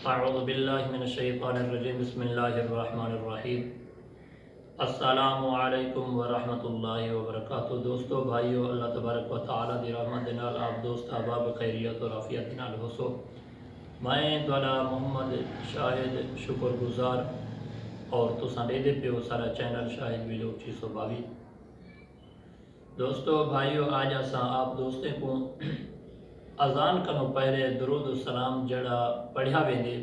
اعوذ باللہ من الشیطان الرجیم بسم اللہ الرحمن الرحیم السلام علیکم ورحمۃ اللہ وبرکاتہ۔ دوستو بھائیو، اللہ تبارک و تعالی دی رحمت دے نال آپ دوست احباب خیریت اور عافیت دے نال ہوسو۔ میں تواڈا محمد شاہد شکر گزار اور تساں دے پیو سارا چینل شاہد ویلو 622۔ دوستو بھائیو، آج اساں آپ دوستیں کو اذان کنو پہلے درود السلام جڑا پڑھیا ویندے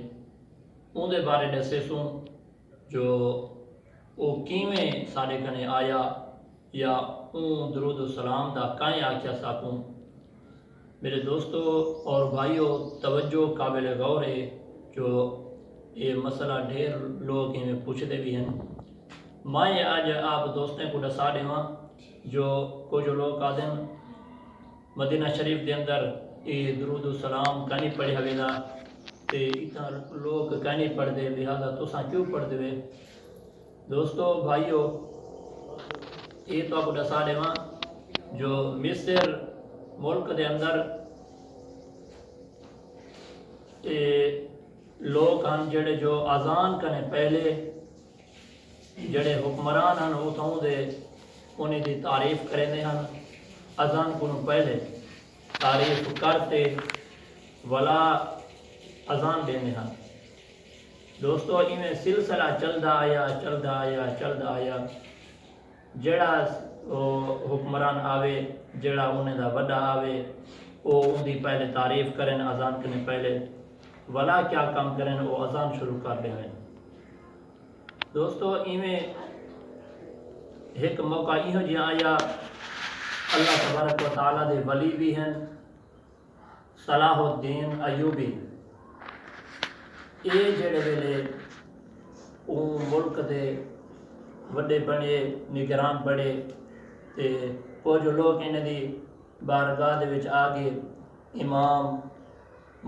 اون دے بارے دسے سوں، جو او کیویں ساڈے کنے آیا یا اون درود السلام دا کائیں آکھیا ساکوں۔ میرے دوستو اور بھائیو، توجہ قابل غور ہے جو یہ مسئلہ ڈھیر لوگ میں پوچھتے بھی ہیں۔ میں آج آپ دوستیں کو دسا دیواں جو کچھ لوگ آدھیں مدینہ شریف دے اندر یہ درود السلام کہیں پڑھیا وینا تے اتنا لوگ کہیں پڑھ دے، لہذا تساں کیوں پڑھ دے؟ دوستو بھائیو، یہ تو آپ دسا دیواں جو مصر ملک دے اندر لوگ ہن جڑے جو اذان کنے پہلے جڑے حکمران ہن اتھوں دے انہیں دی تعریف کرتے ہیں۔ اذان کو پہلے تعریف کرتے ولا اذان دینے ہیں۔ دوستو ایویں سلسلہ چلدا آیا جڑا حکمران آوے، جڑا انہیں دا وڈا آوے، وہ ان دی پہلے تعریف کریں اذان کرنے پہلے، ولا کیا کام کریں وہ اذان شروع کر دیں۔ دوستو ایویں ایک موقع ایہو جہاں آیا، اللہ تبارک و تعالیٰ دے ولی بھی ہیں، صلاح الدین ایوبی۔ یہ جڑے ویلے ملک دے وڈے بڑے نگران بڑے تے کچھ لوگ انہیں دی بارگاہ دے وچ آگے امام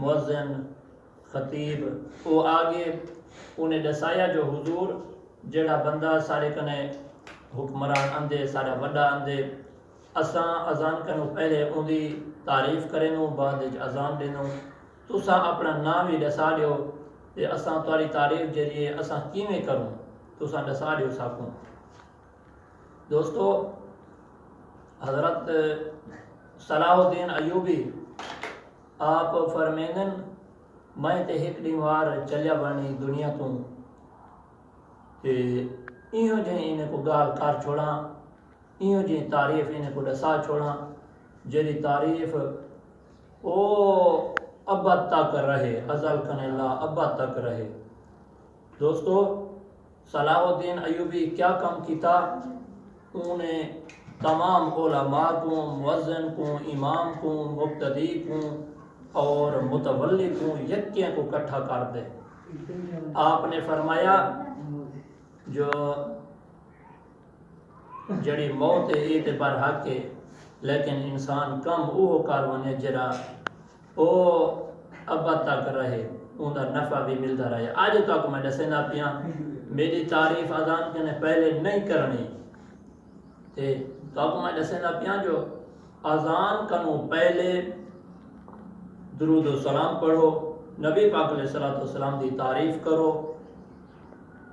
مؤذن خطیب وہ آگے انہیں دسایا جو حضور جڑا بندہ سارے کنے حکمران اندے سارا وڈا اندے، اساں اذان کنو پہلے ان دی تعریف کریں بعد اذان دینوں، تساں اپنا نام بھی دسا دیو تے اساں تاری تعریف جڑی ہے اساں کیویں کروں تساں دسا دیو ساکوں۔ دوستو حضرت صلاح الدین ایوبی آپ فرمیندن میں تے ایک دیوار چلیا بانی دنیا تو تے ایہو جہیں انہیں کو گال کر چھوڑا، ایہو جہیں تعریف انہیں کو دسا چھوڑا جیری تعریف او ابد تک رہے، ازل کن اللہ ابد تک رہے۔ دوستو صلاح الدین ایوبی کیا کام کیتا؟ انہیں تمام علماء کو، مؤذن کو، امام کو، مقتدی کو اور متولی کو یکیاں کو کٹھا کر دے۔ آپ نے فرمایا جو جڑی موت ہے یہ تے برحق ہے، لیکن انسان کم اوہ کاروانے جڑا او ابد تک رہے، ان کا نفع بھی ملتا رہے۔ آج تک میں دسنا پیاں میری تعریف اذان کے پہلے نہیں کرنی تے تک میں دسنا پیاں جو اذان کنو پہلے درود و سلام پڑھو، نبی پاک علیہ السلام دی تعریف کرو،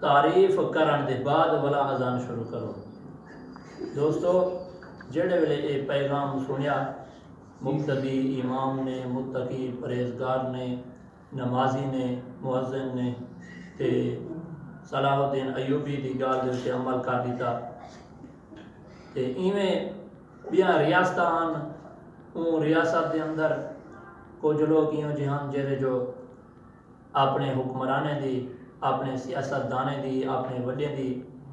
تعریف کرن دے بعد والا اذان شروع کرو۔ دوستو جڑے ویلے یہ پیغام سنیا مقتدی امام نے، متقی پرہیزگار نے، نمازی نے، مؤذن نے تے صلاح الدین ایوبی دی گال دے تے عمل کر دیتا تے ایویں بیاں ریاستان اون ریاست دے اندر کچھ لوگ ایوں جہاں جڑے جو اپنے حکمرانے دی، اپنے سیاست دانے دی، اپنے وڈے دی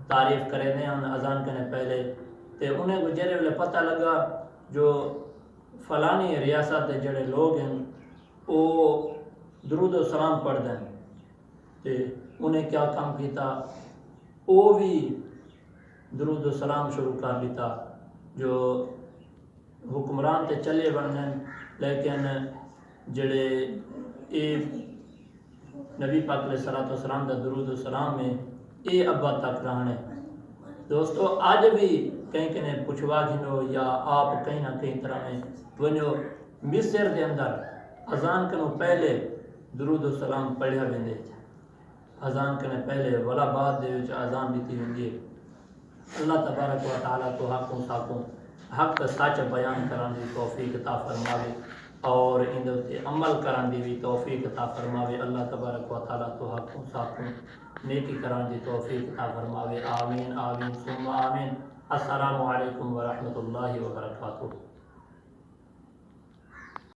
تعریف کرے دے ہیں اذان کرنے پہلے تے انہیں کو جڑے ویلے پتہ لگا جو فلانی ریاست دے جڑے لوگ ہیں وہ درود و سلام پڑھ دیں تے انہیں کیا کام کیتا؟ وہ بھی درود و سلام شروع کر دیتا۔ جو حکمران تے چلے بننے لیکن جڑے اے نبی پاک علیہ السلام دا درود و سلام میں اے ابد تک رہنے۔ دوستو آج بھی کہیں کہیں پوچھوا گھنو یا آپ کہیں نہ کہیں طرح میں ونیو مصر دے اندر اذان کنو پہلے درود و سلام پڑھیا ویندے اذان کرنے پہلے ولا بعد دے وچ اذان دیتی ہوندی ہے اللہ تبارک و تعالیٰ تو حقوں ساکوں حق سچ بیان کرن دی توفیق عطا فرماوے اور ان دے عمل کرن دی بھی توفیق عطا فرماوے اللہ تبارک و تعالیٰ تو حقوں ساکوں نیکی کرن دی توفیق عطا فرماوے آمین آمین ثم آمین السلام علیکم ورحمۃ اللہ وبرکاتہ